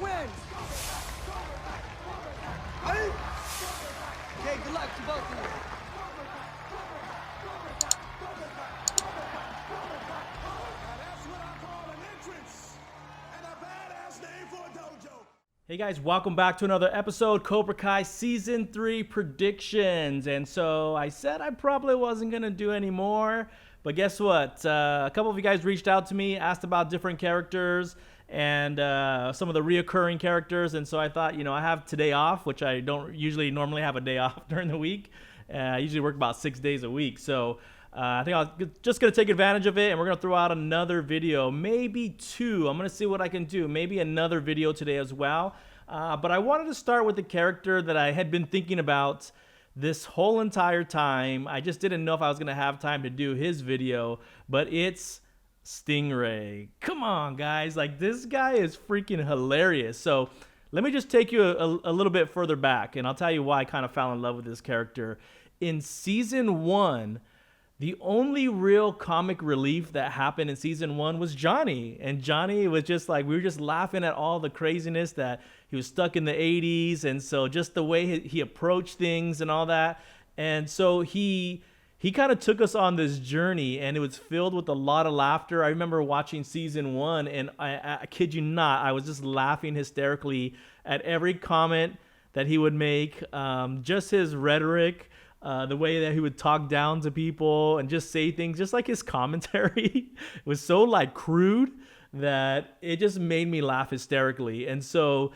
wins. Ready? Okay, good luck to both of you. Hey guys, welcome back to another episode, Cobra Kai Season 3 Predictions. And so I said I probably wasn't going to do any more, but guess what? A couple of you guys reached out to me, asked about different characters and some of the reoccurring characters. And so I thought, I have today off, which I don't usually normally have a day off during the week. I usually work about 6 days a week. So I think I'm just going to take advantage of it, and we're going to throw out another video, maybe two. I'm going to see what I can do. Maybe another video today as well. But I wanted to start with the character that I had been thinking about this whole entire time. I just didn't know if I was going to have time to do his video, but it's Stingray. Come on, guys. Like, this guy is freaking hilarious. So let me just take you a little bit further back, and I'll tell you why I kind of fell in love with this character. In Season 1, the only real comic relief that happened in Season 1 was Johnny. And Johnny was just like, we were just laughing at all the craziness that he was stuck in the 80s. And so just the way he approached things and all that. And so he kind of took us on this journey, and it was filled with a lot of laughter. I remember watching Season 1, and I kid you not, I was just laughing hysterically at every comment that he would make. Just his rhetoric. The way that he would talk down to people and just say things, just like his commentary was so like crude that it just made me laugh hysterically. And so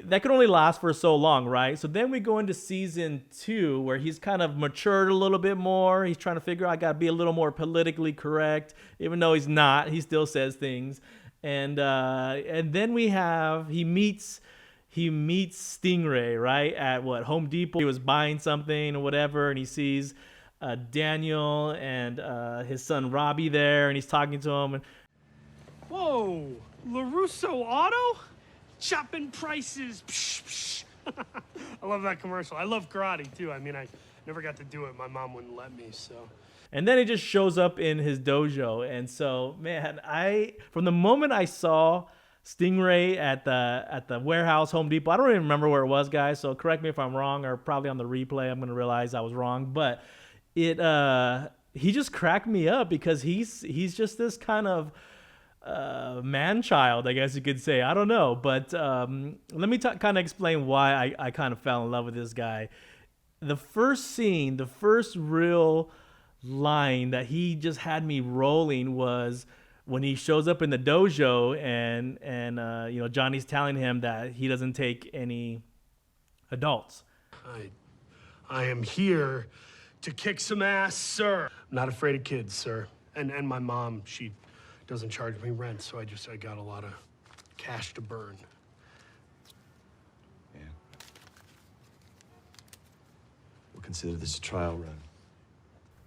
that could only last for so long, right? So then we go into Season 2, where he's kind of matured a little bit more. He's trying to figure out, I got to be a little more politically correct, even though he's not. He still says things. And then he meets Stingray, right, at Home Depot. He was buying something or whatever, and he sees Daniel and his son Robbie there, and he's talking to him. And whoa, LaRusso Auto? Chopping prices. Psh, psh. I love that commercial. I love karate too. I mean, I never got to do it. My mom wouldn't let me, so. And then he just shows up in his dojo. And so, man, from the moment I saw Stingray at the warehouse, Home Depot, I don't even remember where it was, guys, so correct me if I'm wrong, or probably on the replay I'm going to realize I was wrong. But he just cracked me up because he's just this kind of man-child, I guess you could say. I don't know. But let me kind of explain why I kind of fell in love with this guy. The first scene, the first real line that he just had me rolling was when he shows up in the dojo and Johnny's telling him that he doesn't take any adults. I am here to kick some ass, sir. I'm not afraid of kids, sir. And my mom, she doesn't charge me rent, so I got a lot of cash to burn. Yeah. We'll consider this a trial run.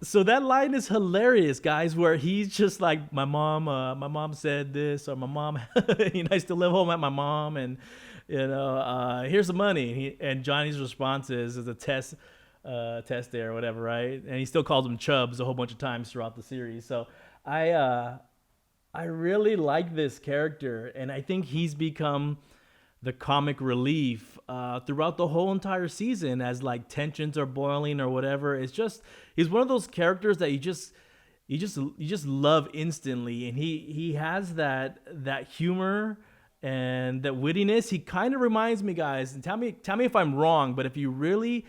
So that line is hilarious, guys, where he's just like, my mom said this, or my mom, I still live home at my mom, and here's the money. And Johnny's response is a test there or whatever, right? And he still calls him Chubbs a whole bunch of times throughout the series. So I really like this character, and I think he's become the comic relief throughout the whole entire season as like tensions are boiling or whatever. It's just, he's one of those characters that you just love instantly, and he has that humor and that wittiness. He kind of reminds me, guys, and tell me if I'm wrong, but if you really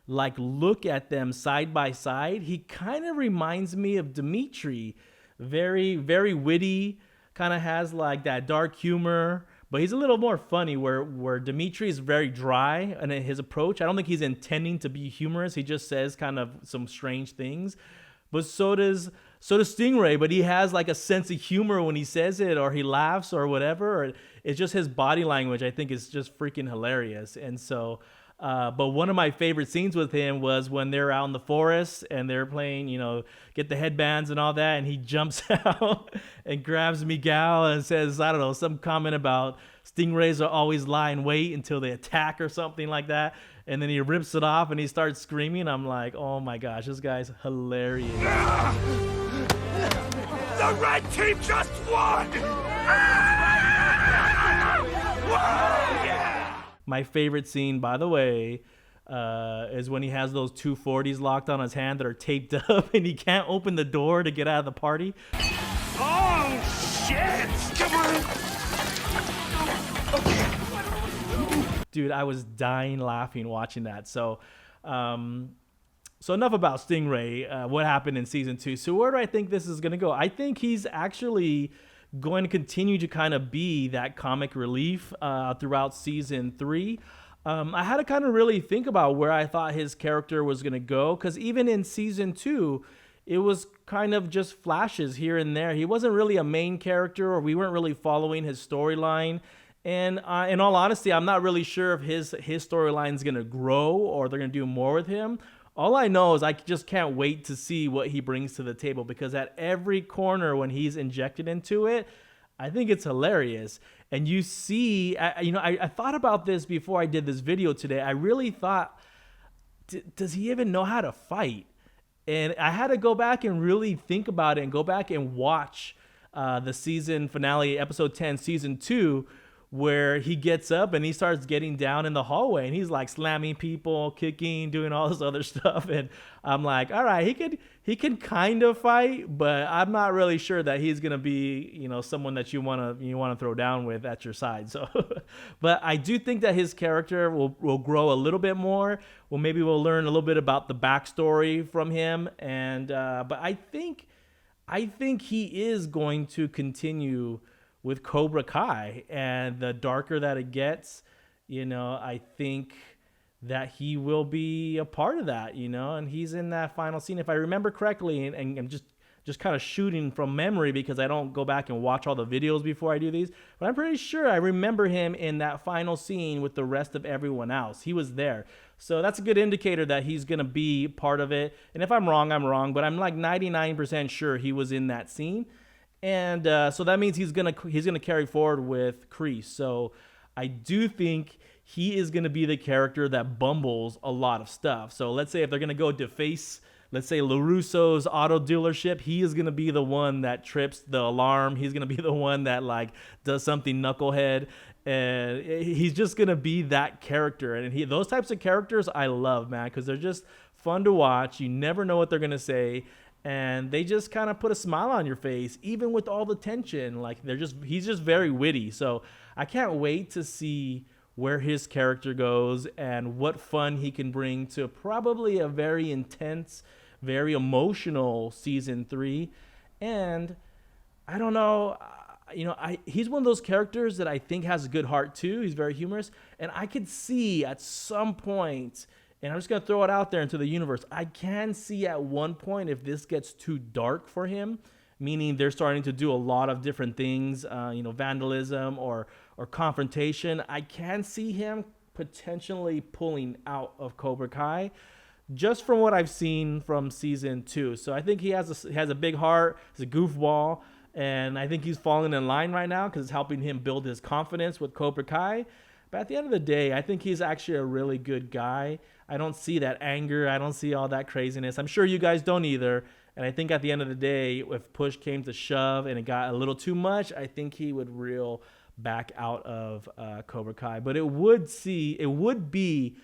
like look at them side by side, he kind of reminds me of Dimitri. Very, very witty, kind of has like that dark humor, but he's a little more funny, where Dimitri is very dry in his approach. I don't think he's intending to be humorous. He just says kind of some strange things. But so does Stingray, but he has like a sense of humor when he says it, or he laughs or whatever. Or it's just his body language, I think, is just freaking hilarious. And so but one of my favorite scenes with him was when they're out in the forest and they're playing, get the headbands and all that, and he jumps out and grabs Miguel and says, I don't know, some comment about stingrays are always lie in wait until they attack or something like that. And then he rips it off and he starts screaming. I'm like, oh my gosh, this guy's hilarious. The red team just won! My favorite scene, by the way, is when he has those 240s locked on his hand that are taped up and he can't open the door to get out of the party. Oh, shit! Come on! Dude, I was dying laughing watching that. So enough about Stingray, what happened in season 2. So where do I think this is going to go? I think he's actually going to continue to kind of be that comic relief throughout season 3. I had to kind of really think about where I thought his character was going to go, because even in season 2, it was kind of just flashes here and there. He wasn't really a main character, or we weren't really following his storyline. And in all honesty, I'm not really sure if his storyline is going to grow or they're going to do more with him. All I know is I just can't wait to see what he brings to the table, because at every corner when he's injected into it, I think it's hilarious. And you see, I thought about this before I did this video today. I really thought, does he even know how to fight? And I had to go back and really think about it and go back and watch the season finale, episode 10, season 2, where he gets up and he starts getting down in the hallway and he's like slamming people, kicking, doing all this other stuff. And I'm like, all right, he can kind of fight, but I'm not really sure that he's going to be, someone that you want to throw down with at your side. So, but I do think that his character will grow a little bit more. Well, maybe we'll learn a little bit about the backstory from him. And, but I think he is going to continue with Cobra Kai, and the darker that it gets, I think that he will be a part of that, and he's in that final scene, if I remember correctly, and I'm just kind of shooting from memory because I don't go back and watch all the videos before I do these, but I'm pretty sure I remember him in that final scene with the rest of everyone else. He was there. So that's a good indicator that he's going to be part of it. And if I'm wrong, I'm wrong, but I'm like 99% sure he was in that scene. And so that means he's gonna carry forward with Kreese. So I do think he is gonna be the character that bumbles a lot of stuff. So let's say if they're gonna go deface, let's say LaRusso's auto dealership, he is gonna be the one that trips the alarm. He's gonna be the one that like does something knucklehead, and he's just gonna be that character. And those types of characters I love, man, because they're just fun to watch. You never know what they're gonna say. And they just kind of put a smile on your face, even with all the tension. Like he's just very witty. So I can't wait to see where his character goes and what fun he can bring to probably a very intense, very emotional season 3. And I don't know, he's one of those characters that I think has a good heart too. He's very humorous. And I could see at some point, and I'm just going to throw it out there into the universe, I can see at one point if this gets too dark for him, meaning they're starting to do a lot of different things, vandalism or confrontation, I can see him potentially pulling out of Cobra Kai, just from what I've seen from season 2. So I think he has a big heart, he's a goofball, and I think he's falling in line right now because it's helping him build his confidence with Cobra Kai. But at the end of the day, I think he's actually a really good guy. I don't see that anger. I don't see all that craziness. I'm sure you guys don't either. And I think at the end of the day, if push came to shove and it got a little too much, I think he would reel back out of Cobra Kai. But it would be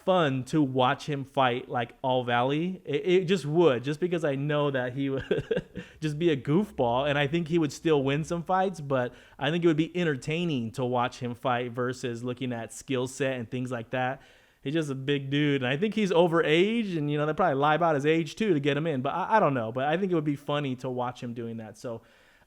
fun to watch him fight like All Valley. It just would, just because I know that he would just be a goofball, and I think he would still win some fights, but I think it would be entertaining to watch him fight versus looking at skill set and things like that. He's just a big dude, and I think he's overage, and they probably lie about his age too to get him in, but I don't know, but I think it would be funny to watch him doing that. So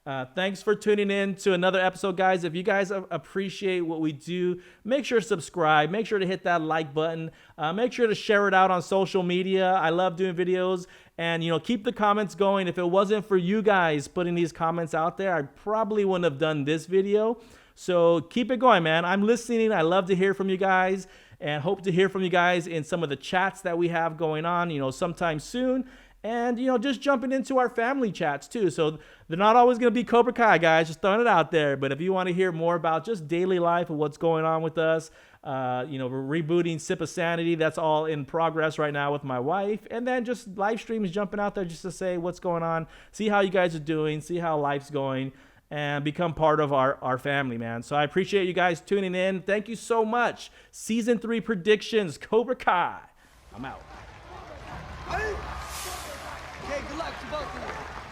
thanks for tuning in to another episode, guys. If you guys appreciate what we do, make sure to subscribe. Make sure to hit that like button. Make sure to share it out on social media. I love doing videos. And, keep the comments going. If it wasn't for you guys putting these comments out there, I probably wouldn't have done this video. So keep it going, man. I'm listening. I love to hear from you guys, and hope to hear from you guys in some of the chats that we have going on, sometime soon. And, just jumping into our family chats too. So they're not always going to be Cobra Kai, guys, just throwing it out there. But if you want to hear more about just daily life and what's going on with us, we're rebooting Sip of Sanity. That's all in progress right now with my wife. And then just live streams jumping out there just to say what's going on, see how you guys are doing, see how life's going. and become part of our family, man. So I appreciate you guys tuning in. Thank you so much. Season 3 predictions, Cobra Kai. I'm out. Okay, good luck to both of you.